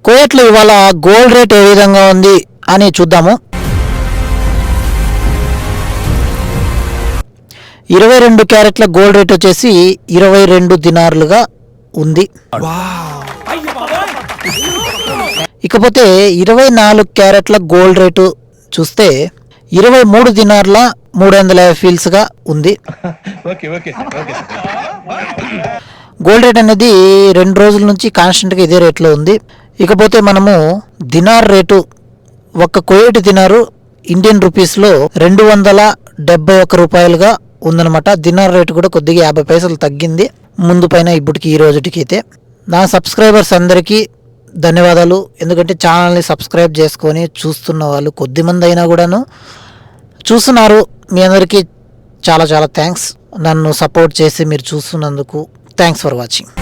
కువైట్లో ఇవాళ gold rate ఏ విధంగా ఉంది అని చూద్దాము. 22 క్యారెట్ల గోల్డ్ రేట్ వచ్చేసి 22 దినార్లుగా ఉంది. ఇకపోతే 24 క్యారెట్ల గోల్డ్ రేటు చూస్తే 23 దినార్ల 350 ఫీల్స్గా ఉంది. గోల్డ్ రేట్ అనేది 2 రోజుల నుంచి కాన్స్టెంట్గా ఇదే రేట్లో ఉంది. ఇకపోతే మనము దినార్ రేటు, ఒక్క కువైట్ దినారు ఇండియన్ రూపీస్లో 271 రూపాయలుగా ఉందన్నమాట. దినార్ రేటు కూడా కొద్దిగా 50 పైసలు తగ్గింది ముందు పైన ఇప్పటికి ఈ రోజుటికి అయితే. నా సబ్స్క్రైబర్స్ అందరికీ ధన్యవాదాలు. ఎందుకంటే ఛానల్ని సబ్స్క్రైబ్ చేసుకొని చూస్తున్న వాళ్ళు కొద్దిమంది అయినా కూడాను చూస్తున్నారు. మీ అందరికీ చాలా చాలా థ్యాంక్స్. నన్ను సపోర్ట్ చేసి మీరు చూస్తున్నందుకు థ్యాంక్స్ ఫర్ వాచింగ్.